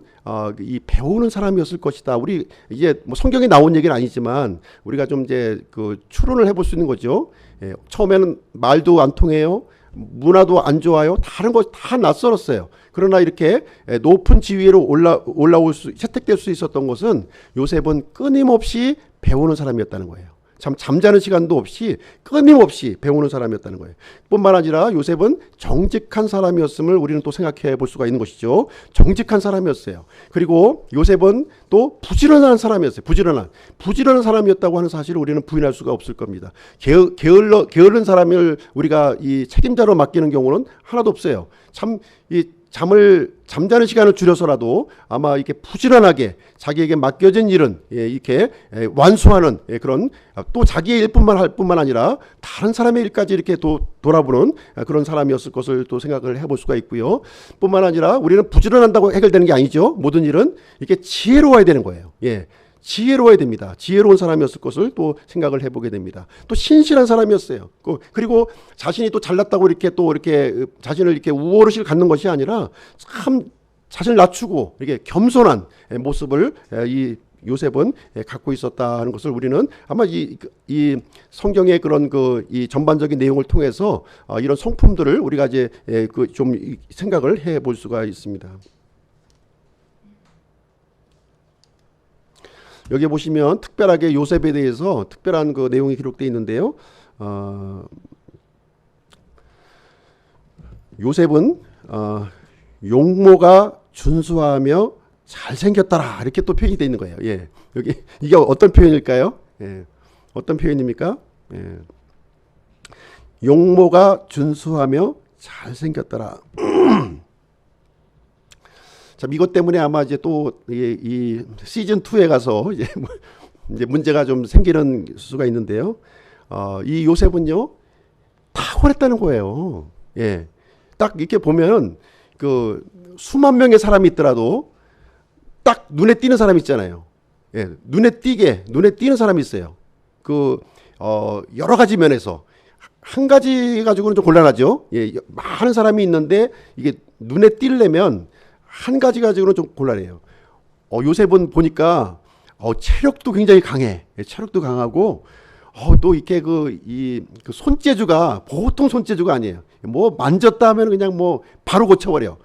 A: 이 배우는 사람이었을 것이다. 우리 이제 성경에 나온 얘기는 아니지만 우리가 좀 이제 추론을 해볼 수 있는 거죠. 처음에는 말도 안 통해요. 문화도 안 좋아요. 다른 거 다 낯설었어요. 그러나 이렇게 높은 지위로 올라올 수, 혜택될 수 있었던 것은 요셉은 끊임없이 배우는 사람이었다는 거예요. 참 잠자는 시간도 없이 끊임없이 배우는 사람이었다는 거예요. 뿐만 아니라 요셉은 정직한 사람이었음을 우리는 또 생각해 볼 수가 있는 것이죠. 정직한 사람이었어요. 그리고 요셉은 또 부지런한 사람이었어요. 부지런한 사람이었다고 하는 사실을 우리는 부인할 수가 없을 겁니다. 게으른 사람을 우리가 이 책임자로 맡기는 경우는 하나도 없어요. 참 이 잠자는 시간을 줄여서라도 아마 이렇게 부지런하게 자기에게 맡겨진 일은 이렇게 완수하는 그런, 또 자기의 일뿐만 할 뿐만 아니라 다른 사람의 일까지 이렇게 돌아보는 그런 사람이었을 것을 또 생각을 해볼 수가 있고요. 뿐만 아니라 우리는 부지런한다고 해결되는 게 아니죠. 모든 일은 이렇게 지혜로워야 되는 거예요. 지혜로워야 됩니다. 지혜로운 사람이었을 것을 또 생각을 해보게 됩니다. 또 신실한 사람이었어요. 그리고 자신이 또 잘났다고 이렇게 또 이렇게 자신을 이렇게 우월의식을 갖는 것이 아니라 참 자신을 낮추고 이렇게 겸손한 모습을 이 요셉은 갖고 있었다는 것을 우리는 아마 이 성경의 그런 이 전반적인 내용을 통해서 이런 성품들을 우리가 이제 좀 생각을 해볼 수가 있습니다. 여기 보시면 특별하게 요셉에 대해서 특별한 그 내용이 기록되어 있는데요. 요셉은 용모가 준수하며 잘생겼더라 이렇게 또 표현이 되어 있는 거예요. 여기 이게 어떤 표현일까요? 어떤 표현입니까? 용모가 준수하며 잘생겼더라. 참 이것 때문에 아마 이제 또 이 시즌 2에 가서 이제 문제가 좀 생기는 수가 있는데요. 이 요셉은요 탁월했다는 거예요. 딱 이렇게 보면 그 수만 명의 사람이 있더라도 딱 눈에 띄는 사람이 있잖아요. 눈에 띄는 사람이 있어요. 여러 가지 면에서 한 가지 가지고는 좀 곤란하죠. 많은 사람이 있는데 이게 눈에 띄려면 한 가지 가지고는 좀 곤란해요. 요셉은 보니까 체력도 굉장히 강해. 체력도 강하고 또 이렇게 그 손재주가 보통 손재주가 아니에요. 뭐 만졌다 하면 그냥 뭐 바로 고쳐버려.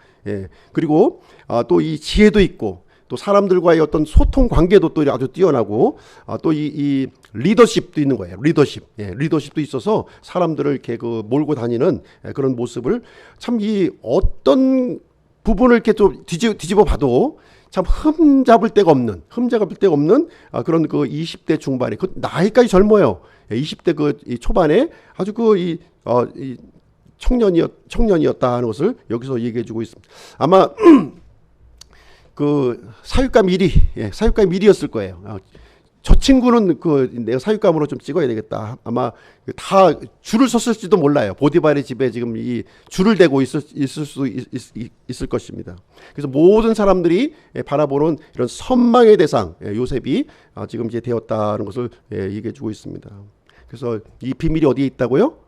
A: 그리고 또 이 지혜도 있고 또 사람들과의 어떤 소통 관계도 또 아주 뛰어나고 또 이 리더십도 있는 거예요. 리더십도 있어서 사람들을 이렇게 몰고 다니는 그런 모습을 참 이 어떤 부분을 이렇게 좀 뒤집어 봐도 참 흠잡을 데가 없는 그런 20대 중반에 나이까지 젊어요. 20대 이 초반에 아주 이 청년이었다는 것을 여기서 얘기해주고 있습니다. 아마 사육가 미리였을 거예요. 저 친구는 내가 사육감으로 좀 찍어야 되겠다. 아마 다 줄을 섰을지도 몰라요. 보디발의 집에 지금 이 줄을 대고 있을 수 있을 것입니다. 그래서 모든 사람들이 바라보는 이런 선망의 대상 요셉이 지금 이제 되었다는 것을 얘기해주고 있습니다. 그래서 이 비밀이 어디에 있다고요?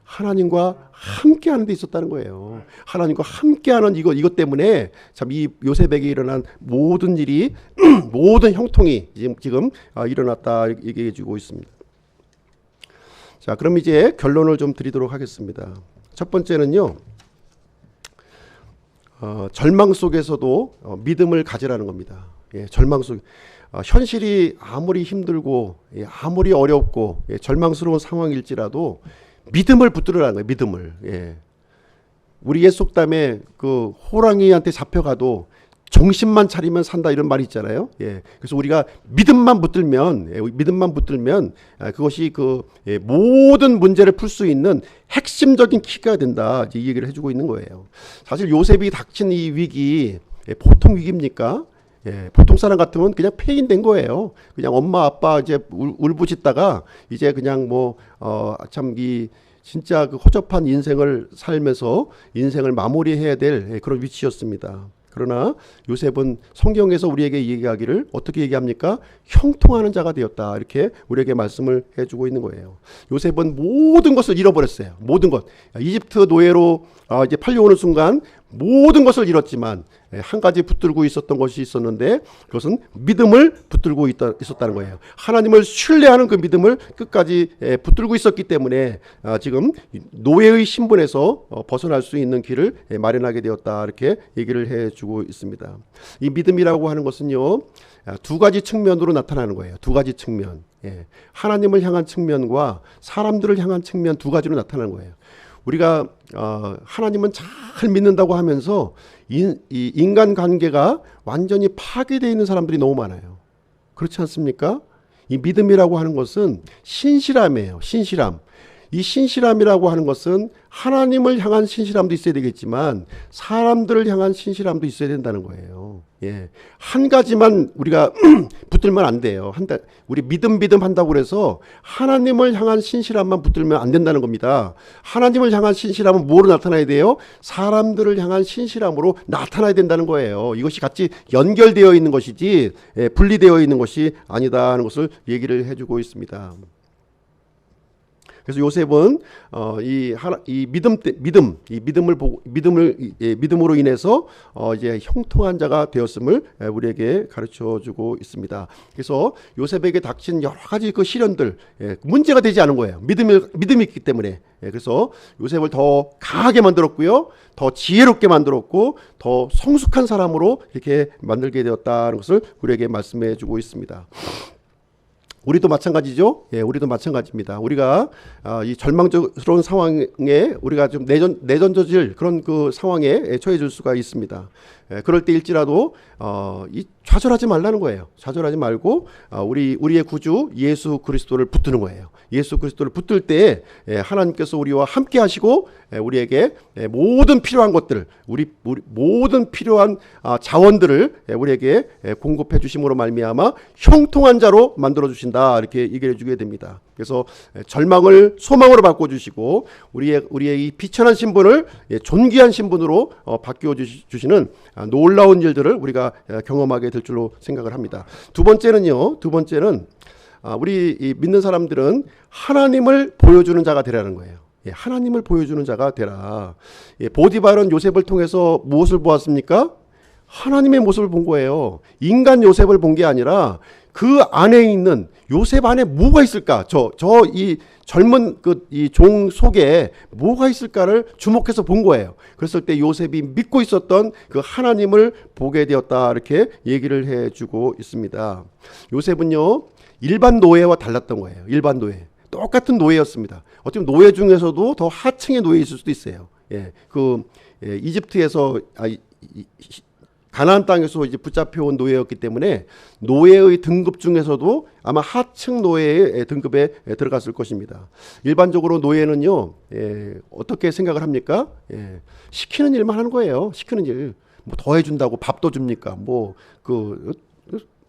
A: 하나님과 함께하는 데 있었다는 거예요. 하나님과 함께하는 이것 때문에 참 이 요셉에게 일어난 모든 일이 모든 형통이 지금 일어났다 얘기해주고 있습니다. 자, 그럼 이제 결론을 좀 드리도록 하겠습니다. 첫 번째는요, 절망 속에서도 믿음을 가지라는 겁니다. 절망 속 현실이 아무리 힘들고 아무리 어렵고 절망스러운 상황일지라도 믿음을 붙들으라는 거예요. 믿음을. 우리 옛 속담에 호랑이한테 잡혀가도 정신만 차리면 산다 이런 말이 있잖아요. 그래서 우리가 믿음만 붙들면 그것이 모든 문제를 풀 수 있는 핵심적인 키가 된다. 이 얘기를 해주고 있는 거예요. 사실 요셉이 닥친 이 위기 보통 위기입니까? 보통 사람 같으면 그냥 폐인된 거예요. 그냥 엄마 아빠 이제 울부짖다가 이제 그냥 진짜 허접한 인생을 살면서 인생을 마무리해야 될 그런 위치였습니다. 그러나 요셉은 성경에서 우리에게 얘기하기를 어떻게 얘기합니까? 형통하는 자가 되었다. 이렇게 우리에게 말씀을 해주고 있는 거예요. 요셉은 모든 것을 잃어버렸어요. 모든 것. 이집트 노예로 이제 팔려오는 순간 모든 것을 잃었지만 한 가지 붙들고 있었던 것이 있었는데 그것은 믿음을 붙들고 있었다는 거예요. 하나님을 신뢰하는 그 믿음을 끝까지 붙들고 있었기 때문에 지금 노예의 신분에서 벗어날 수 있는 길을 마련하게 되었다, 이렇게 얘기를 해주고 있습니다. 이 믿음이라고 하는 것은요, 두 가지 측면으로 나타나는 거예요. 두 가지 측면. 하나님을 향한 측면과 사람들을 향한 측면, 두 가지로 나타나는 거예요. 우리가 하나님은 잘 믿는다고 하면서 이 인간관계가 완전히 파괴되어 있는 사람들이 너무 많아요. 그렇지 않습니까? 이 믿음이라고 하는 것은 신실함이에요. 신실함. 이 신실함이라고 하는 것은 하나님을 향한 신실함도 있어야 되겠지만 사람들을 향한 신실함도 있어야 된다는 거예요. 한 가지만 우리가 붙들면 안 돼요. 우리 믿음 한다고 그래서 하나님을 향한 신실함만 붙들면 안 된다는 겁니다. 하나님을 향한 신실함은 뭐로 나타나야 돼요? 사람들을 향한 신실함으로 나타나야 된다는 거예요. 이것이 같이 연결되어 있는 것이지 분리되어 있는 것이 아니다 하는 것을 얘기를 해주고 있습니다. 그래서 요셉은 믿음으로 인해서 이제 형통한 자가 되었음을 우리에게 가르쳐주고 있습니다. 그래서 요셉에게 닥친 여러 가지 그 시련들 문제가 되지 않은 거예요. 믿음이 있기 때문에. 그래서 요셉을 더 강하게 만들었고요, 더 지혜롭게 만들었고, 더 성숙한 사람으로 이렇게 만들게 되었다는 것을 우리에게 말씀해주고 있습니다. 우리도 마찬가지죠. 우리도 마찬가지입니다. 우리가 이 절망스러운 상황에 우리가 좀 내던져질 그런 그 상황에 처해질 수가 있습니다. 그럴 때일지라도 좌절하지 말라는 거예요. 좌절하지 말고 우리의 구주 예수 그리스도를 붙드는 거예요. 예수 그리스도를 붙들 때 하나님께서 우리와 함께 하시고 우리에게 모든 필요한 것들, 우리 모든 필요한 자원들을 우리에게 공급해 주심으로 말미암아 형통한 자로 만들어 주신다, 이렇게 얘기해 주게 됩니다. 그래서 절망을 소망으로 바꿔주시고 우리의 이 비천한 신분을 존귀한 신분으로 바뀌어 주시는 놀라운 일들을 우리가 경험하게 될 줄로 생각을 합니다. 두 번째는 우리 믿는 사람들은 하나님을 보여주는 자가 되라는 거예요. 하나님을 보여주는 자가 되라. 보디발은 요셉을 통해서 무엇을 보았습니까? 하나님의 모습을 본 거예요. 인간 요셉을 본 게 아니라 그 안에 있는 요셉 안에 뭐가 있을까? 이 젊은 이 종 속에 뭐가 있을까를 주목해서 본 거예요. 그랬을 때 요셉이 믿고 있었던 그 하나님을 보게 되었다, 이렇게 얘기를 해주고 있습니다. 요셉은요, 일반 노예와 달랐던 거예요. 일반 노예. 똑같은 노예였습니다. 어쩌면 노예 중에서도 더 하층의 노예일 수도 있어요. 이집트에서 가나안 땅에서 이제 붙잡혀온 노예였기 때문에 노예의 등급 중에서도 아마 하층 노예의 등급에 들어갔을 것입니다. 일반적으로 노예는요, 어떻게 생각을 합니까? 시키는 일만 하는 거예요. 시키는 일. 뭐 더 해준다고 밥도 줍니까?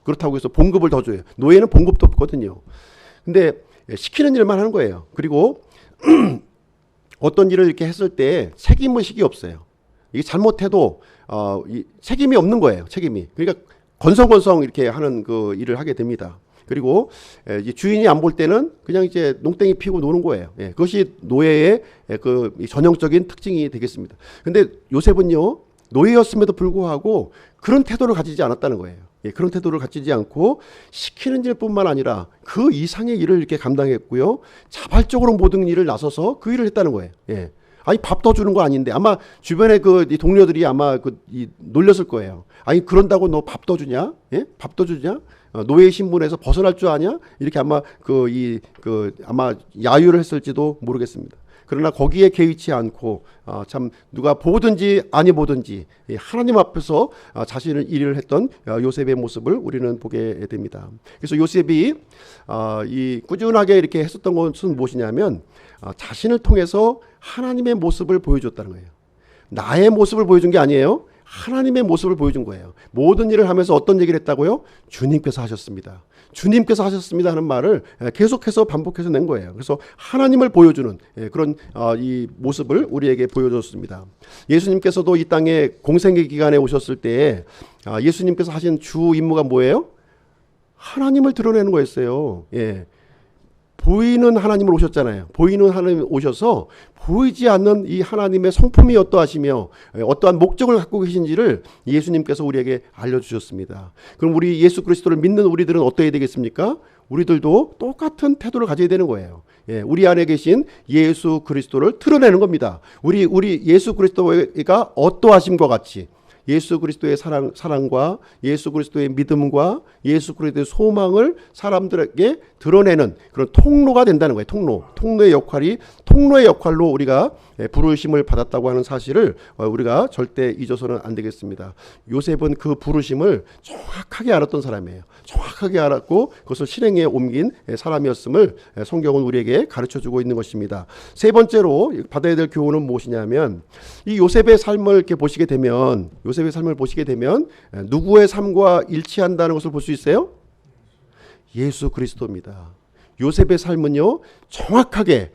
A: 그렇다고 해서 봉급을 더 줘요. 노예는 봉급도 없거든요. 근데 시키는 일만 하는 거예요. 그리고 어떤 일을 이렇게 했을 때 책임의식이 없어요. 이게 잘못해도 책임이 없는 거예요. 책임이. 그러니까 건성건성 이렇게 하는 그 일을 하게 됩니다. 그리고 주인이 안 볼 때는 그냥 이제 농땡이 피고 노는 거예요. 그것이 노예의 그 전형적인 특징이 되겠습니다. 근데 요셉은요, 노예였음에도 불구하고 그런 태도를 가지지 않았다는 거예요. 그런 태도를 가지지 않고 시키는 일뿐만 아니라 그 이상의 일을 이렇게 감당했고요, 자발적으로 모든 일을 나서서 그 일을 했다는 거예요. 아니 밥 더 주는 거 아닌데, 아마 주변에 이 동료들이 아마 놀렸을 거예요. 아니 그런다고 너 밥 더 주냐? 밥 더 주냐? 노예 신분에서 벗어날 줄 아냐? 이렇게 아마 아마 야유를 했을지도 모르겠습니다. 그러나 거기에 개의치 않고 참 누가 보든지 아니 보든지 하나님 앞에서 자신을 일을 했던 요셉의 모습을 우리는 보게 됩니다. 그래서 요셉이 이 꾸준하게 이렇게 했었던 것은 무엇이냐면 자신을 통해서 하나님의 모습을 보여줬다는 거예요. 나의 모습을 보여준 게 아니에요. 하나님의 모습을 보여준 거예요. 모든 일을 하면서 어떤 얘기를 했다고요? 주님께서 하셨습니다. 주님께서 하셨습니다 하는 말을 계속해서 반복해서 낸 거예요. 그래서 하나님을 보여주는 그런 이 모습을 우리에게 보여줬습니다. 예수님께서도 이 땅에 공생의 기간에 오셨을 때 예수님께서 하신 주 임무가 뭐예요? 하나님을 드러내는 거였어요. 보이는 하나님을 오셨잖아요. 보이는 하나님 오셔서 보이지 않는 이 하나님의 성품이 어떠하시며 어떠한 목적을 갖고 계신지를 예수님께서 우리에게 알려주셨습니다. 그럼 우리 예수 그리스도를 믿는 우리들은 어떠해야 되겠습니까? 우리들도 똑같은 태도를 가져야 되는 거예요. 우리 안에 계신 예수 그리스도를 드러내는 겁니다. 우리 예수 그리스도가 어떠하심과 같이 예수 그리스도의 사랑과 예수 그리스도의 믿음과 예수 그리스도의 소망을 사람들에게 드러내는 그런 통로가 된다는 거예요. 통로의 역할로 우리가 부르심을 받았다고 하는 사실을 우리가 절대 잊어서는 안 되겠습니다. 요셉은 그 부르심을 정확하게 알았던 사람이에요. 정확하게 알았고 그것을 실행에 옮긴 사람이었음을 성경은 우리에게 가르쳐주고 있는 것입니다. 세 번째로 받아야 될 교훈은 무엇이냐면 이 요셉의 삶을 이렇게 보시게 되면 누구의 삶과 일치한다는 것을 볼 수 있어요? 예수 그리스도입니다. 요셉의 삶은요, 정확하게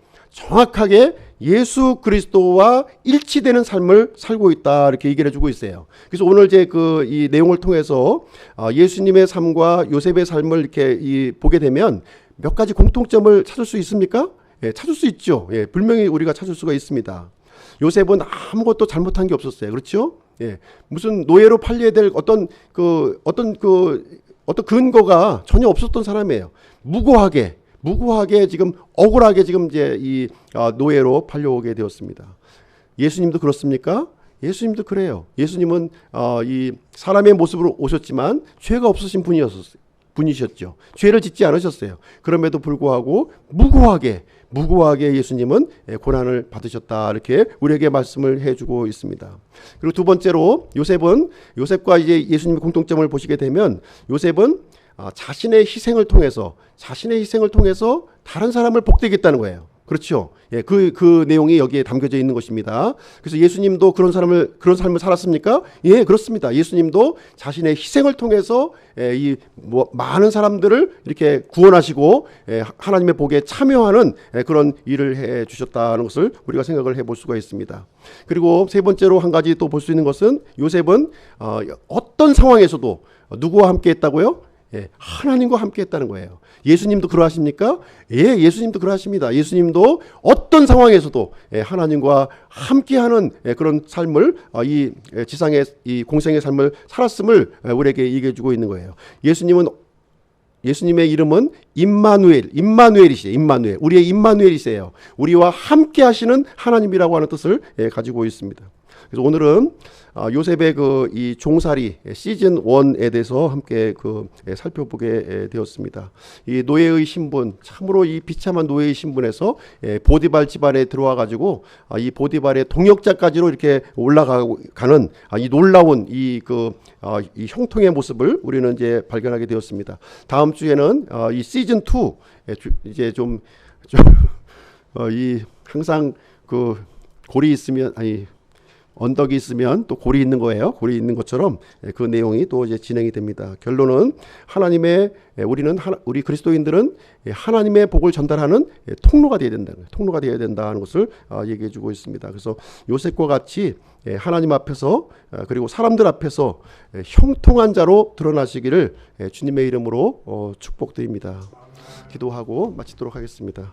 A: 예수 그리스도와 일치되는 삶을 살고 있다, 이렇게 얘기를 해주고 있어요. 그래서 오늘 이제 이 내용을 통해서 예수님의 삶과 요셉의 삶을 이렇게 보게 되면 몇 가지 공통점을 찾을 수 있습니까? 찾을 수 있죠. 분명히 우리가 찾을 수가 있습니다. 요셉은 아무것도 잘못한 게 없었어요. 그렇죠? 무슨 노예로 팔려야 될 어떤 근거가 전혀 없었던 사람이에요. 무고하게 지금 억울하게 지금 이제 이 노예로 팔려오게 되었습니다. 예수님도 그렇습니까? 예수님도 그래요. 예수님은 이 사람의 모습으로 오셨지만 죄가 없으신 분이셨죠. 죄를 짓지 않으셨어요. 그럼에도 불구하고 무고하게 예수님은 고난을 받으셨다, 이렇게 우리에게 말씀을 해주고 있습니다. 그리고 두 번째로 요셉과 이제 예수님의 공통점을 보시게 되면 요셉은 자신의 희생을 통해서 다른 사람을 복되겠다는 거예요. 그렇죠? 그 내용이 여기에 담겨져 있는 것입니다. 그래서 예수님도 그런 삶을 살았습니까? 예, 그렇습니다. 예수님도 자신의 희생을 통해서 많은 사람들을 이렇게 구원하시고 하나님의 복에 참여하는 그런 일을 해 주셨다는 것을 우리가 생각을 해볼 수가 있습니다. 그리고 세 번째로 한 가지 또 볼 수 있는 것은 요셉은 어떤 상황에서도 누구와 함께 했다고요? 하나님과 함께 했다는 거예요. 예수님도 그러하십니까? 예, 예수님도 그러하십니다. 예수님도 어떤 상황에서도 하나님과 함께하는 그런 삶을 이 지상의 이 공생의 삶을 살았음을 우리에게 얘기해 주고 있는 거예요. 예수님의 이름은 임마누엘이시죠. 우리의 임마누엘이세요. 우리와 함께 하시는 하나님이라고 하는 뜻을 가지고 있습니다. 그래서 오늘은 요셉의 이 종살이 시즌 1에 대해서 함께 살펴보게 되었습니다. 이 노예의 신분, 참으로 이 비참한 노예의 신분에서 보디발 집안에 들어와 가지고 이 보디발의 동역자까지로 이렇게 올라가는 이 놀라운 이 형통의 모습을 우리는 이제 발견하게 되었습니다. 다음 주에는 이 시즌 2 이제 항상 골이 있으면 언덕이 있으면 또 골이 있는 거예요. 골이 있는 것처럼 그 내용이 또 이제 진행이 됩니다. 결론은 우리 그리스도인들은 하나님의 복을 전달하는 통로가 되어야 된다는 것을 얘기해주고 있습니다. 그래서 요셉과 같이 하나님 앞에서 그리고 사람들 앞에서 형통한 자로 드러나시기를 주님의 이름으로 축복드립니다. 기도하고 마치도록 하겠습니다.